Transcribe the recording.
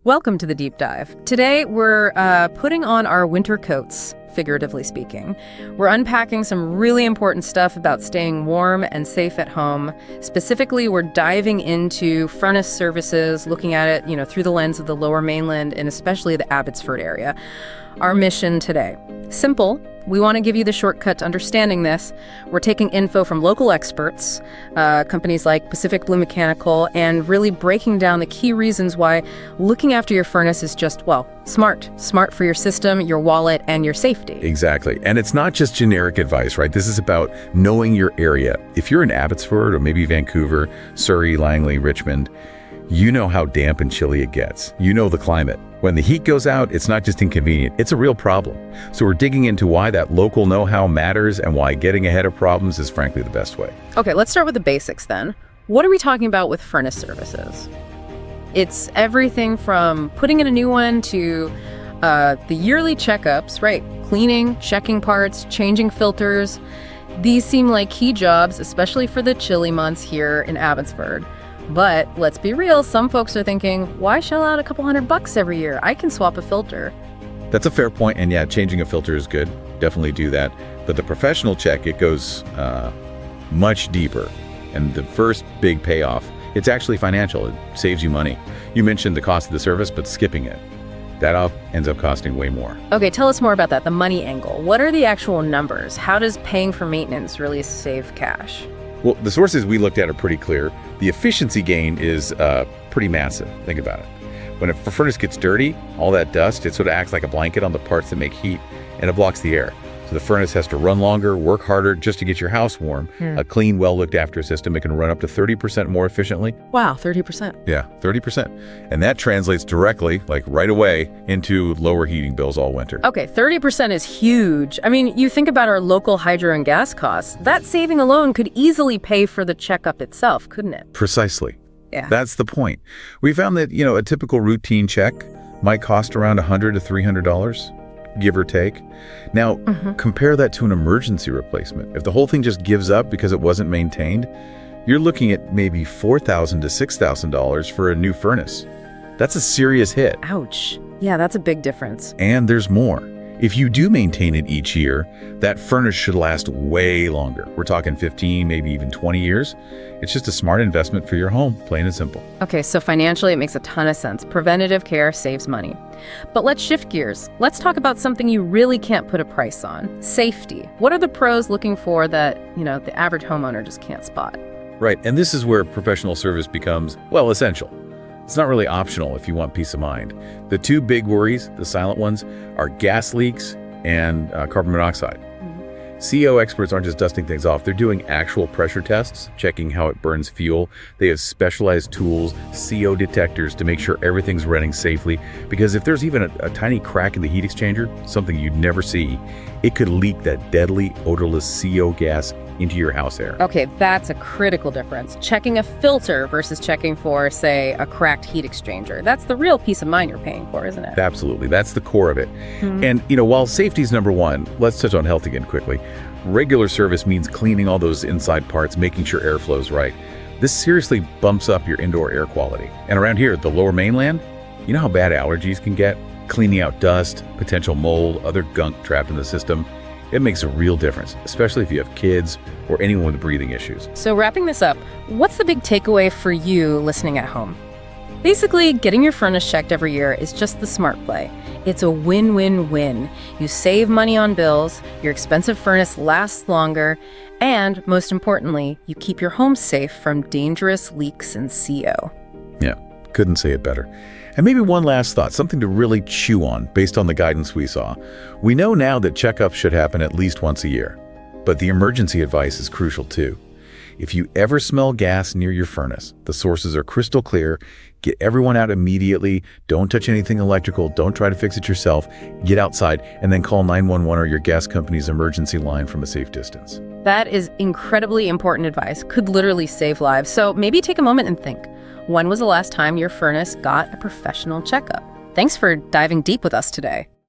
Welcome to the deep dive. Today, we're putting on our winter coats, figuratively speaking. We're unpacking some really important stuff about staying warm and safe at home. Specifically, we're diving into furnace services, looking at it, through the lens of the Lower Mainland and especially the Abbotsford area. Our mission today, simple. We want to give you the shortcut to understanding this. We're taking info from local experts, companies like Pacific Blue Mechanical, and really breaking down the key reasons why looking after your furnace is just, smart. Smart for your system, your wallet, and your safety. Exactly. And it's not just generic advice, right? This is about knowing your area. If you're in Abbotsford or maybe Vancouver, Surrey, Langley, Richmond, you know how damp and chilly it gets. You know the climate. When the heat goes out, it's not just inconvenient, it's a real problem. So we're digging into why that local know-how matters and why getting ahead of problems is frankly the best way. Okay, let's start with the basics then. What are we talking about with furnace services? It's everything from putting in a new one to the yearly checkups, right? Cleaning, checking parts, changing filters. These seem like key jobs, especially for the chilly months here in Abbotsford. But let's be real, some folks are thinking, why shell out a couple $100 every year? I can swap a filter. That's a fair point, and yeah, changing a filter is good. Definitely do that. But the professional check, it goes much deeper. And the first big payoff, it's actually financial. It saves you money. You mentioned the cost of the service, but skipping it, that ends up costing way more. Okay, tell us more about that, the money angle. What are the actual numbers? How does paying for maintenance really save cash? Well, the sources we looked at are pretty clear. The efficiency gain is pretty massive. Think about it. When a furnace gets dirty, all that dust, it sort of acts like a blanket on the parts that make heat, and it blocks the air. So the furnace has to run longer, work harder just to get your house warm. A clean, well-looked-after system, it can run up to 30% more efficiently. Wow, 30%. Yeah, 30%. And that translates directly, like right away, into lower heating bills all winter. Okay, 30% is huge. I mean, you think about our local hydro and gas costs. That saving alone could easily pay for the checkup itself, couldn't it? Precisely. Yeah. That's the point. We found that, a typical routine check might cost around $100 to $300. Give or take. Now, compare that to an emergency replacement. If the whole thing just gives up because it wasn't maintained, you're looking at maybe $4,000 to $6,000 for a new furnace. That's a serious hit. Ouch. Yeah, that's a big difference. And there's more. If you do maintain it each year, that furnace should last way longer. We're talking 15, maybe even 20 years. It's just a smart investment for your home, plain and simple. Okay, so financially, it makes a ton of sense. Preventative care saves money. But let's shift gears. Let's talk about something you really can't put a price on. Safety. What are the pros looking for that, the average homeowner just can't spot? Right, and this is where professional service becomes, essential. It's not really optional if you want peace of mind. The two big worries, the silent ones, are gas leaks and carbon monoxide. CO experts aren't just dusting things off. They're doing actual pressure tests, checking how it burns fuel. They have specialized tools, CO detectors, to make sure everything's running safely. Because if there's even a tiny crack in the heat exchanger, something you'd never see, it could leak that deadly, odorless CO gas into your house air. Okay, that's a critical difference. Checking a filter versus checking for, say, a cracked heat exchanger. That's the real peace of mind you're paying for, isn't it? Absolutely. That's the core of it. And, while safety's number one, let's touch on health again quickly. Regular service means cleaning all those inside parts, making sure airflow's right. This seriously bumps up your indoor air quality. And around here, the Lower Mainland, you know how bad allergies can get? Cleaning out dust, potential mold, other gunk trapped in the system. It makes a real difference, especially if you have kids or anyone with breathing issues. So wrapping this up, what's the big takeaway for you listening at home? Basically, getting your furnace checked every year is just the smart play. It's a win-win-win. You save money on bills, your expensive furnace lasts longer, and most importantly, you keep your home safe from dangerous leaks and CO. Yeah, couldn't say it better. And maybe one last thought, something to really chew on based on the guidance we saw. We know now that checkups should happen at least once a year, but the emergency advice is crucial too. If you ever smell gas near your furnace, the sources are crystal clear. Get everyone out immediately. Don't touch anything electrical. Don't try to fix it yourself. Get outside and then call 911 or your gas company's emergency line from a safe distance. That is incredibly important advice. Could literally save lives. So maybe take a moment and think. When was the last time your furnace got a professional checkup? Thanks for diving deep with us today.